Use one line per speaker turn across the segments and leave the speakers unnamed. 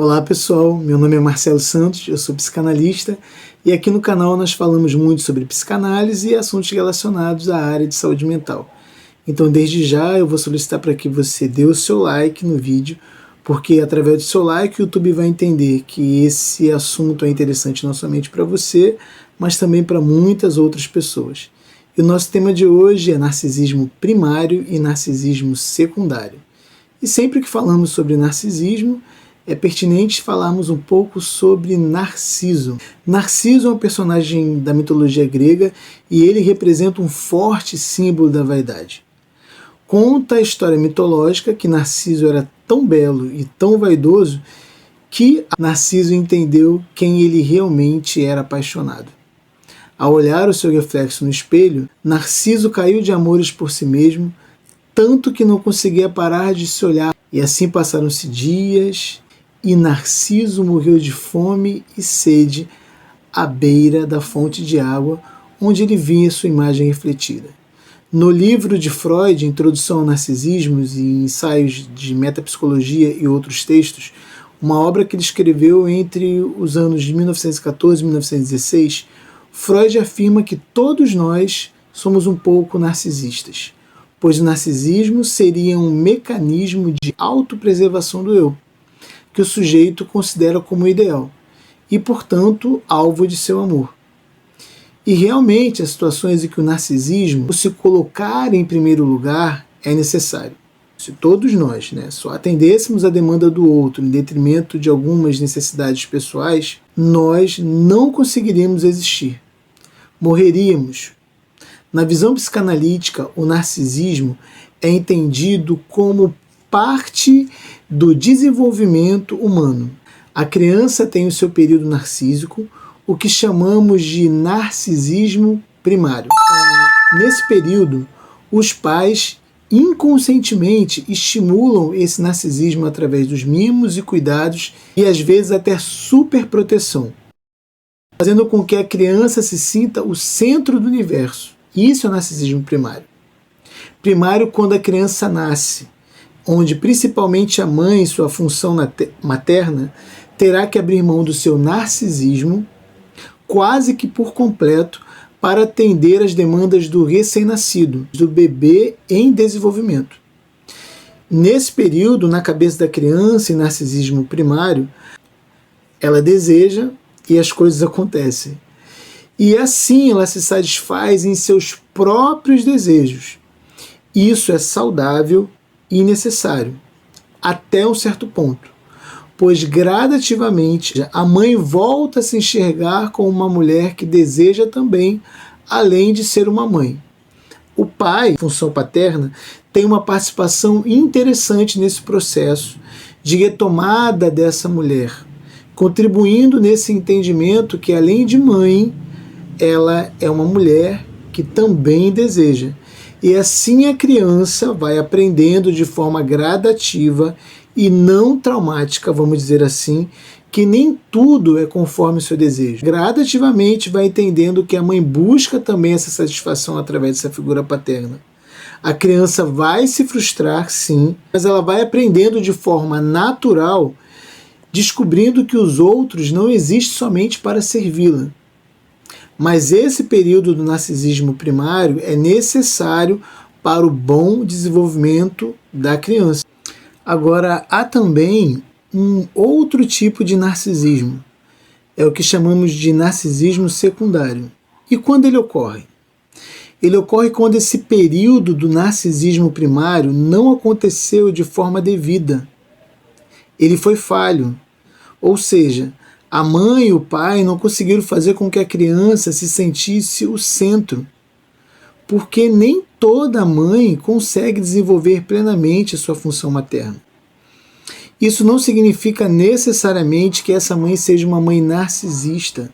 Olá pessoal, meu nome é Marcelo Santos, eu sou psicanalista e aqui no canal nós falamos muito sobre psicanálise e assuntos relacionados à área de saúde mental. Então desde já eu vou solicitar para que você dê o seu like no vídeo, porque através do seu like o YouTube vai entender que esse assunto é interessante não somente para você, mas também para muitas outras pessoas. E o nosso tema de hoje é narcisismo primário e narcisismo secundário. E sempre que falamos sobre narcisismo, é pertinente falarmos um pouco sobre Narciso. Narciso é um personagem da mitologia grega e ele representa um forte símbolo da vaidade. Conta a história mitológica que Narciso era tão belo e tão vaidoso que Narciso entendeu quem ele realmente era apaixonado. Ao olhar o seu reflexo no espelho, Narciso caiu de amores por si mesmo, tanto que não conseguia parar de se olhar. E assim passaram-se dias, e Narciso morreu de fome e sede à beira da fonte de água, onde ele via sua imagem refletida. No livro de Freud, Introdução ao Narcisismo e Ensaios de Metapsicologia e outros textos, uma obra que ele escreveu entre os anos de 1914 e 1916, Freud afirma que todos nós somos um pouco narcisistas, pois o narcisismo seria um mecanismo de autopreservação do eu, que o sujeito considera como ideal, e, portanto, alvo de seu amor. E realmente, as situações em que o narcisismo se colocar em primeiro lugar é necessário. Se todos nós só atendêssemos a demanda do outro em detrimento de algumas necessidades pessoais, nós não conseguiríamos existir. Morreríamos. Na visão psicanalítica, o narcisismo é entendido como parte do desenvolvimento humano. A criança tem o seu período narcísico, o que chamamos de narcisismo primário. Nesse período, os pais inconscientemente estimulam esse narcisismo através dos mimos e cuidados e às vezes até superproteção, fazendo com que a criança se sinta o centro do universo. Isso é o narcisismo primário. Primário quando a criança nasce, onde principalmente a mãe, sua função materna, terá que abrir mão do seu narcisismo quase que por completo para atender às demandas do recém-nascido, do bebê em desenvolvimento. Nesse período, na cabeça da criança, em narcisismo primário, ela deseja e as coisas acontecem. E assim ela se satisfaz em seus próprios desejos. Isso é saudável e necessário, até um certo ponto, pois gradativamente a mãe volta a se enxergar como uma mulher que deseja também, além de ser uma mãe. O pai, função paterna, tem uma participação interessante nesse processo de retomada dessa mulher, contribuindo nesse entendimento que, além de mãe, ela é uma mulher que também deseja. E assim a criança vai aprendendo de forma gradativa e não traumática, vamos dizer assim, que nem tudo é conforme o seu desejo. Gradativamente vai entendendo que a mãe busca também essa satisfação através dessa figura paterna. A criança vai se frustrar, sim, mas ela vai aprendendo de forma natural, descobrindo que os outros não existem somente para servi-la. Mas esse período do narcisismo primário é necessário para o bom desenvolvimento da criança. Agora, há também um outro tipo de narcisismo. É o que chamamos de narcisismo secundário. E quando ele ocorre? Ele ocorre quando esse período do narcisismo primário não aconteceu de forma devida. Ele foi falho. Ou seja, a mãe e o pai não conseguiram fazer com que a criança se sentisse o centro, porque nem toda mãe consegue desenvolver plenamente a sua função materna. Isso não significa necessariamente que essa mãe seja uma mãe narcisista.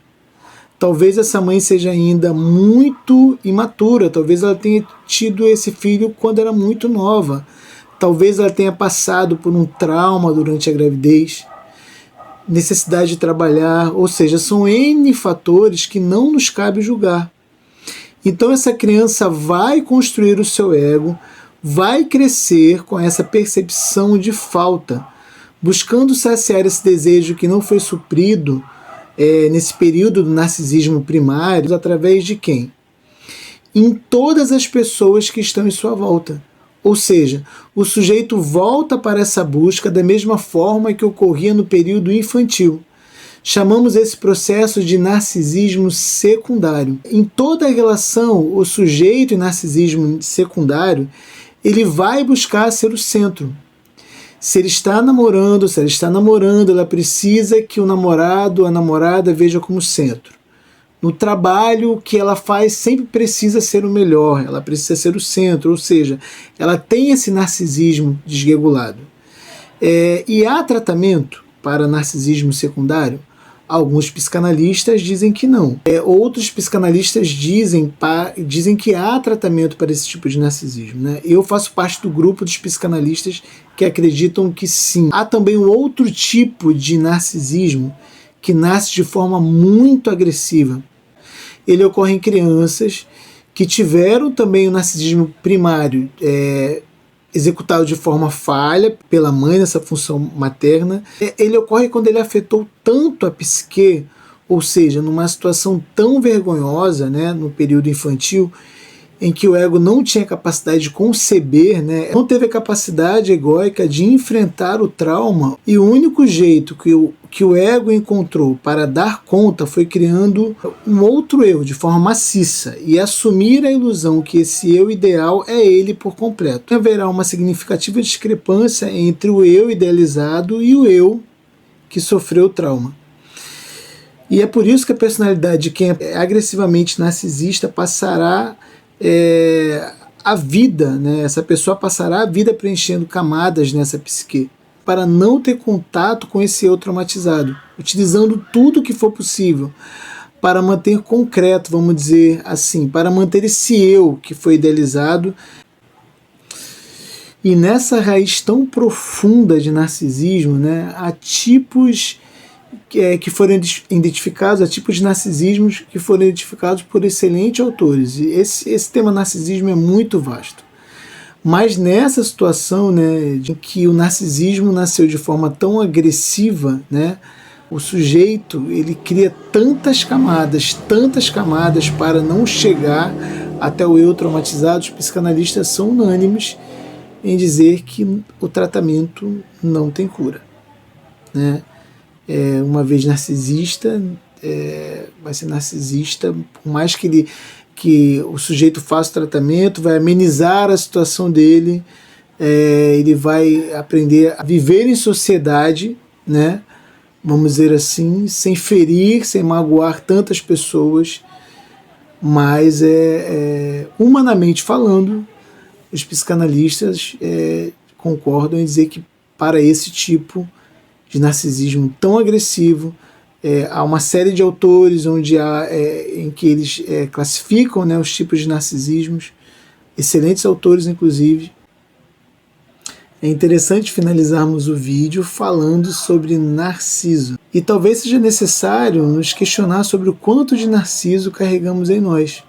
Talvez essa mãe seja ainda muito imatura, talvez ela tenha tido esse filho quando era muito nova, talvez ela tenha passado por um trauma durante a gravidez, necessidade de trabalhar, ou seja, são N fatores que não nos cabe julgar. Então essa criança vai construir o seu ego, vai crescer com essa percepção de falta, buscando saciar esse desejo que não foi suprido nesse período do narcisismo primário, através de quem? Em todas as pessoas que estão em sua volta. Ou seja, o sujeito volta para essa busca da mesma forma que ocorria no período infantil. Chamamos esse processo de narcisismo secundário. Em toda relação, o sujeito em narcisismo secundário, ele vai buscar ser o centro. Se ele está namorando, ela precisa que o namorado, a namorada veja como centro. No trabalho, o que ela faz sempre precisa ser o melhor, ela precisa ser o centro, ou seja, ela tem esse narcisismo desregulado. E há tratamento para narcisismo secundário? Alguns psicanalistas dizem que não. Outros psicanalistas dizem que há tratamento para esse tipo de narcisismo, né? Eu faço parte do grupo dos psicanalistas que acreditam que sim. Há também um outro tipo de narcisismo que nasce de forma muito agressiva. Ele ocorre em crianças que tiveram também o narcisismo primário executado de forma falha pela mãe nessa função materna. Ele ocorre quando ele afetou tanto a psique, ou seja, numa situação tão vergonhosa, né, no período infantil, em que o ego não tinha capacidade de conceber, né, não teve a capacidade egóica de enfrentar o trauma, e o único jeito que o ego encontrou para dar conta foi criando um outro eu de forma maciça e assumir a ilusão que esse eu ideal é ele por completo. Haverá uma significativa discrepância entre o eu idealizado e o eu que sofreu o trauma. E é por isso que a personalidade de quem é agressivamente narcisista passará a vida, né? Essa pessoa passará a vida preenchendo camadas nessa psique, para não ter contato com esse eu traumatizado, utilizando tudo que for possível para manter concreto, vamos dizer assim, para manter esse eu que foi idealizado. E nessa raiz tão profunda de narcisismo, né, há tipos que foram identificados, há tipos de narcisismos que foram identificados por excelentes autores. E esse tema narcisismo é muito vasto. Mas nessa situação, né, de que o narcisismo nasceu de forma tão agressiva, né, o sujeito ele cria tantas camadas para não chegar até o eu traumatizado. Os psicanalistas são unânimes em dizer que o tratamento não tem cura, né? Uma vez narcisista, vai ser narcisista, por mais que o sujeito faça o tratamento, vai amenizar a situação dele, ele vai aprender a viver em sociedade, né? Vamos dizer assim, sem ferir, sem magoar tantas pessoas, mas humanamente falando, os psicanalistas concordam em dizer que para esse tipo de narcisismo tão agressivo, há uma série de autores em que eles classificam, né, os tipos de narcisismos, excelentes autores inclusive. É interessante finalizarmos o vídeo falando sobre Narciso. E talvez seja necessário nos questionar sobre o quanto de Narciso carregamos em nós.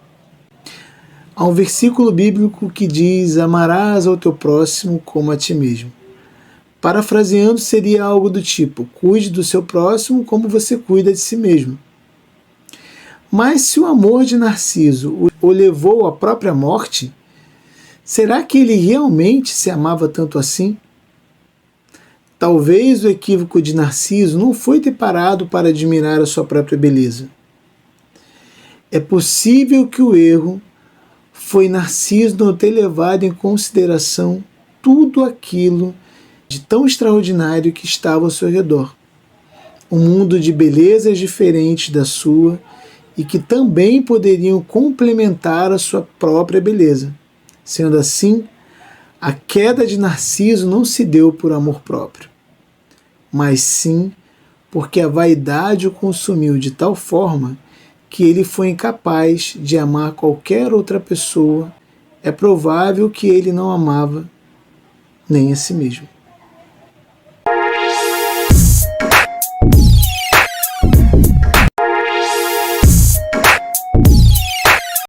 Há um versículo bíblico que diz: amarás ao teu próximo como a ti mesmo. Parafraseando, seria algo do tipo: cuide do seu próximo como você cuida de si mesmo. Mas se o amor de Narciso o levou à própria morte, será que ele realmente se amava tanto assim? Talvez o equívoco de Narciso não foi ter parado para admirar a sua própria beleza. É possível que o erro foi Narciso não ter levado em consideração tudo aquilo de tão extraordinário que estava ao seu redor. Um mundo de belezas diferentes da sua e que também poderiam complementar a sua própria beleza. Sendo assim, a queda de Narciso não se deu por amor próprio, mas sim porque a vaidade o consumiu de tal forma que ele foi incapaz de amar qualquer outra pessoa. É provável que ele não amava nem a si mesmo.